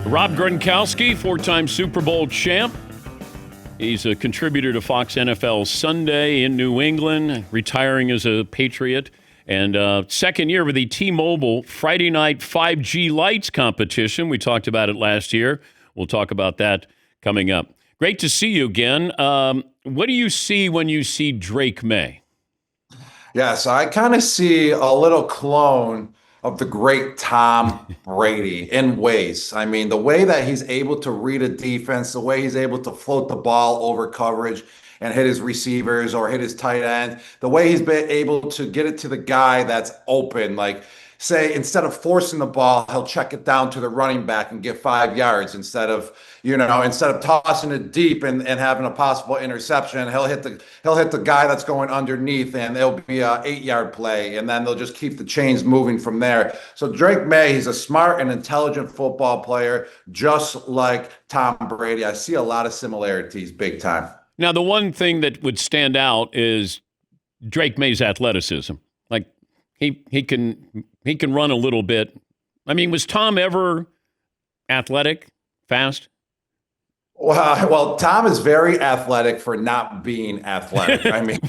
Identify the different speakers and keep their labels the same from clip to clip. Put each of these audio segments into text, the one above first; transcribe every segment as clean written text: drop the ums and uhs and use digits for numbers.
Speaker 1: Rob Gronkowski, four-time Super Bowl champ. He's a contributor to Fox NFL Sunday in New England, retiring as a Patriot. And second year with the T-Mobile Friday night 5G lights competition. We talked about it last year. We'll talk about that coming up. Great to see you again. What do you see when you see Drake Maye?
Speaker 2: Yeah, so I kind of see a little clone of the great Tom Brady in ways. I mean, the way that he's able to read a defense, the way he's able to float the ball over coverage and hit his receivers or hit his tight end, the way he's been able to get it to the guy that's open. Like, say, instead of forcing the ball, he'll check it down to the running back and get 5 yards instead of tossing it deep and having a possible interception. He'll hit the guy that's going underneath, and it'll be a 8 yard play, and then they'll just keep the chains moving from there. So Drake Maye, he's a smart and intelligent football player, just like Tom Brady. I see a lot of similarities, big time.
Speaker 1: Now, the one thing that would stand out is Drake Maye's athleticism. Like he can run a little bit. I mean, was Tom ever athletic, fast?
Speaker 2: Well, Tom is very athletic for not being athletic. I mean,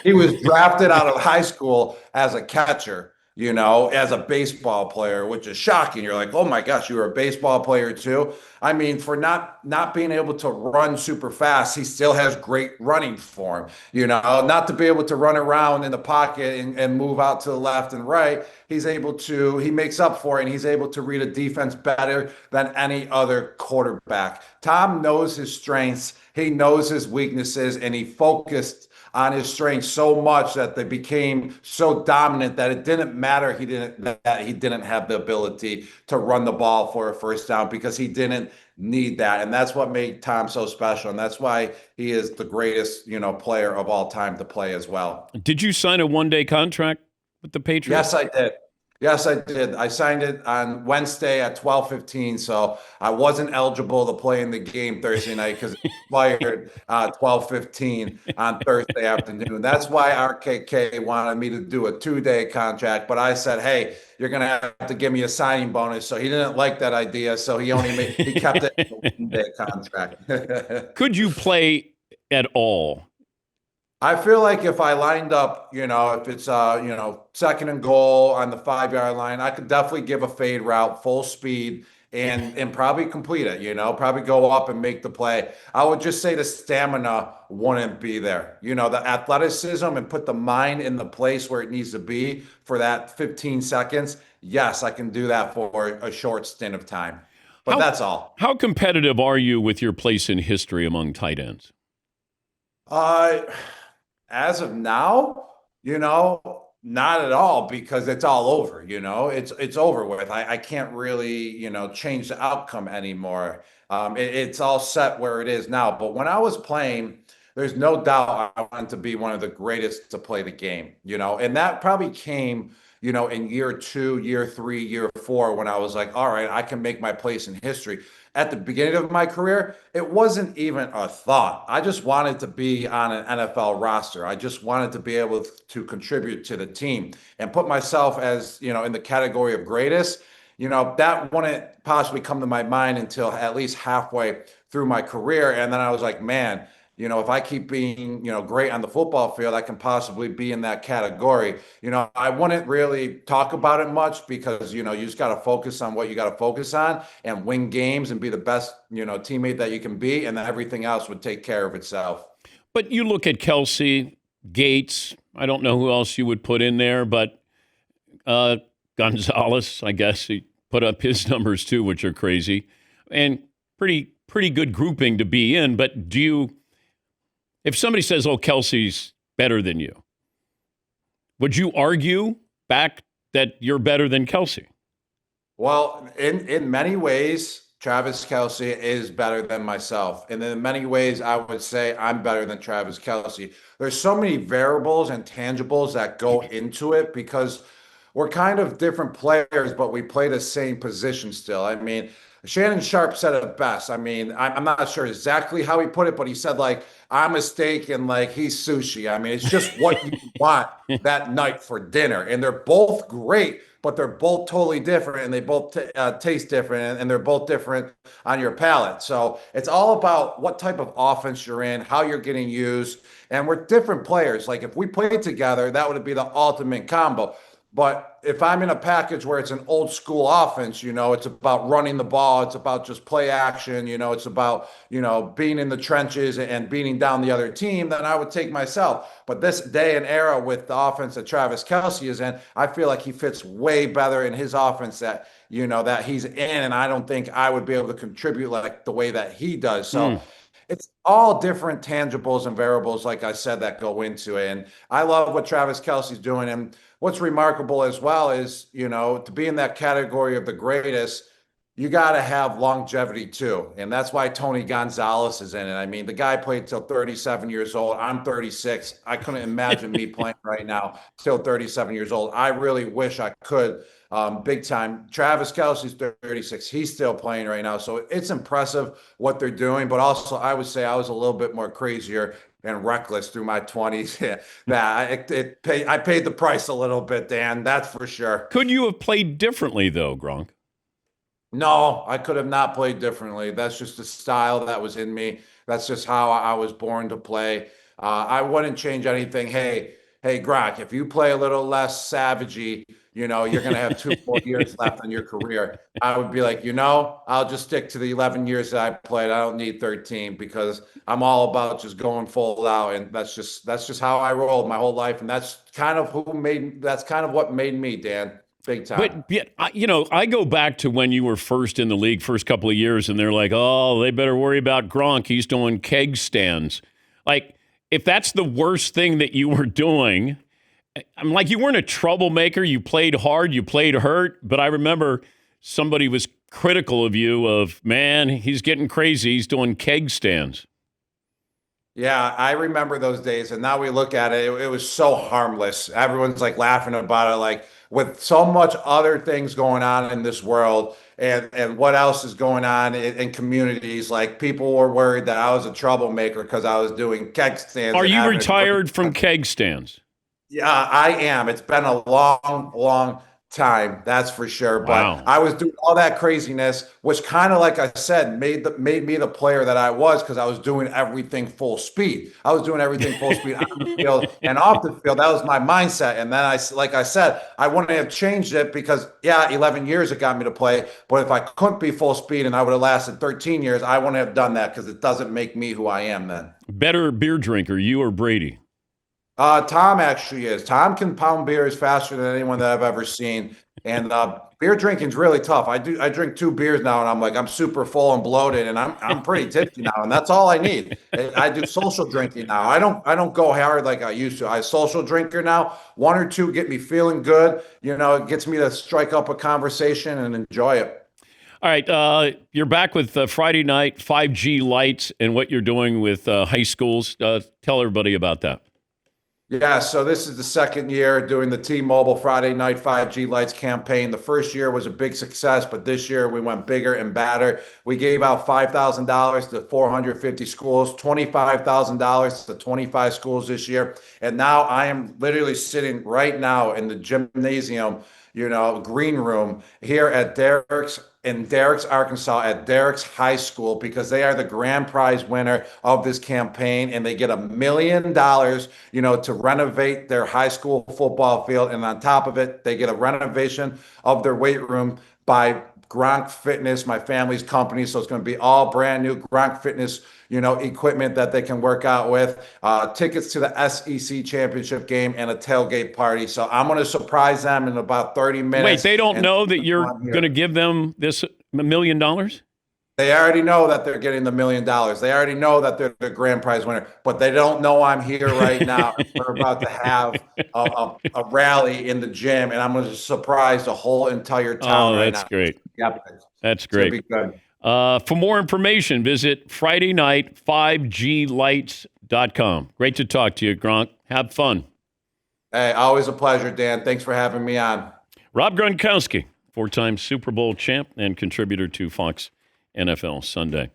Speaker 2: he was drafted out of high school as a catcher, as a baseball player, which is shocking. You're like, oh my gosh, you were a baseball player too. I mean, for not being able to run super fast, he still has great running form. Not to be able to run around in the pocket and move out to the left and right. He makes up for it, and he's able to read a defense better than any other quarterback. Tom knows his strengths, he knows his weaknesses, and he focused on his strengths so much that they became so dominant that it didn't matter that he didn't have the ability to run the ball for a first down, because he didn't need that. And that's what made Tom so special. And that's why he is the greatest, player of all time to play as well.
Speaker 1: Did you sign a one-day contract with the Patriots?
Speaker 2: Yes, I did. Yes, I did. I signed it on Wednesday at 12:15, so I wasn't eligible to play in the game Thursday night because it expired 12:15 on Thursday afternoon. That's why RKK wanted me to do a 2-day contract, but I said, "Hey, you're going to have to give me a signing bonus." So he didn't like that idea, so he kept it a 1-day contract.
Speaker 1: Could you play at all?
Speaker 2: I feel like if I lined up, if it's second and goal on the 5 yard line, I could definitely give a fade route full speed and probably complete it, probably go up and make the play. I would just say the stamina wouldn't be there. The athleticism and put the mind in the place where it needs to be for that 15 seconds. Yes, I can do that for a short stint of time. But that's all.
Speaker 1: How competitive are you with your place in history among tight ends?
Speaker 2: As of now, not at all, because it's all over, it's over with. I can't really, change the outcome anymore. It's all set where it is now. But when I was playing, there's no doubt I wanted to be one of the greatest to play the game, and that probably came, in year 2, year 3, year 4, when I was like, all right, I can make my place in history. At the beginning of my career, it wasn't even a thought. I just wanted to be on an NFL roster. I just wanted to be able to contribute to the team and put myself as, in the category of greatest. That wouldn't possibly come to my mind until at least halfway through my career. And then I was like, man, if I keep being, great on the football field, I can possibly be in that category. I wouldn't really talk about it much because, you just got to focus on what you got to focus on and win games and be the best, teammate that you can be. And then everything else would take care of itself.
Speaker 1: But you look at Kelsey, Gates, I don't know who else you would put in there, but Gonzalez, I guess he put up his numbers too, which are crazy, and pretty good grouping to be in. But if somebody says, oh, Kelsey's better than you, would you argue back that you're better than Kelsey?
Speaker 2: Well, in many ways, Travis Kelce is better than myself. And in many ways, I would say I'm better than Travis Kelce. There's so many variables and tangibles that go into it because we're kind of different players, but we play the same position still. I mean, Shannon Sharp said it best. I mean, I'm not sure exactly how he put it, but he said like, I'm a steak and like he's sushi. I mean, it's just what you want that night for dinner. And they're both great, but they're both totally different and they both taste different and they're both different on your palate. So it's all about what type of offense you're in, how you're getting used. And we're different players. Like if we played together, that would be the ultimate combo. But if I'm in a package where it's an old school offense, it's about running the ball, it's about just play action, it's about, being in the trenches and beating down the other team, then I would take myself. But this day and era with the offense that Travis Kelce is in, I feel like he fits way better in his offense that he's in. And I don't think I would be able to contribute like the way that he does. So it's all different tangibles and variables, like I said, that go into it. And I love what Travis Kelce's doing. And what's remarkable as well is, to be in that category of the greatest, you got to have longevity too. And that's why Tony Gonzalez is in it. I mean, the guy played till 37 years old. I'm 36. I couldn't imagine me playing right now, still 37 years old. I really wish I could. Big time. Travis Kelce's 36. He's still playing right now. So it's impressive what they're doing. But also, I would say I was a little bit more crazier and reckless through my 20s. I paid the price a little bit, Dan. That's for sure.
Speaker 1: Could you have played differently, though, Gronk?
Speaker 2: No, I could have not played differently. That's just the style that was in me. That's just how I was born to play. I wouldn't change anything. Hey, Gronk, if you play a little less savagey, you're going to have 2 more years left in your career. I would be like, I'll just stick to the 11 years that I played. I don't need 13 because I'm all about just going full out. And that's just how I rolled my whole life. And that's kind of what made me, Dan. Big time.
Speaker 1: But I go back to when you were first in the league, first couple of years, and they're like, oh, they better worry about Gronk. He's doing keg stands. Like, if that's the worst thing that you were doing, I'm like, you weren't a troublemaker. You played hard. You played hurt. But I remember somebody was critical of you man, he's getting crazy. He's doing keg stands.
Speaker 2: Yeah, I remember those days. And now we look at it, it was so harmless. Everyone's like laughing about it, like with so much other things going on in this world and what else is going on in communities. Like people were worried that I was a troublemaker because I was doing keg stands.
Speaker 1: Are you retired from keg stands?
Speaker 2: Yeah, I am. It's been a long, long time, that's for sure.
Speaker 1: Wow.
Speaker 2: But I was doing all that craziness, which kind of, like I said, made me the player that I was because I was doing everything full speed. I was doing everything full speed on the field and off the field. That was my mindset. And then like I said, I wouldn't have changed it because 11 years it got me to play. But if I couldn't be full speed and I would have lasted 13 years, I wouldn't have done that because it doesn't make me who I am then.
Speaker 1: Better beer drinker, you or Brady?
Speaker 2: Tom actually is. Tom can pound beers faster than anyone that I've ever seen. And beer drinking's really tough. I drink 2 beers now and I'm super full and bloated and I'm pretty tipsy now and that's all I need. I do social drinking now. I don't go hard like I used to. I social drinker now. 1 or 2 get me feeling good. It gets me to strike up a conversation and enjoy it.
Speaker 1: All right, you're back with Friday night 5G lights and what you're doing with high schools. Tell everybody about that.
Speaker 2: Yeah, so this is the second year doing the T-Mobile Friday Night 5G Lights campaign. The first year was a big success, but this year we went bigger and badder. We gave out $5,000 to 450 schools, $25,000 to 25 schools this year. And now I am literally sitting right now in the gymnasium, green room here at Derrick's, Arkansas, at Derrick's High School, because they are the grand prize winner of this campaign, and they get $1 million, to renovate their high school football field. And on top of it, they get a renovation of their weight room by Gronk Fitness, my family's company. So it's going to be all brand new Gronk Fitness, equipment that they can work out with, tickets to the SEC championship game and a tailgate party. So I'm going to surprise them in about 30 minutes.
Speaker 1: Wait, they don't know that you're going to give them this $1 million?
Speaker 2: They already know that they're getting the $1 million. They already know that they're the grand prize winner, but they don't know I'm here right now. We're about to have a rally in the gym, and I'm going to surprise the whole entire town right now.
Speaker 1: That's great.
Speaker 2: Yep.
Speaker 1: That's great.
Speaker 2: It's gonna be good.
Speaker 1: For more information, visit FridayNight5GLights.com. Great to talk to you, Gronk. Have fun.
Speaker 2: Hey, always a pleasure, Dan. Thanks for having me on.
Speaker 1: Rob Gronkowski, 4-time Super Bowl champ and contributor to Fox NFL Sunday.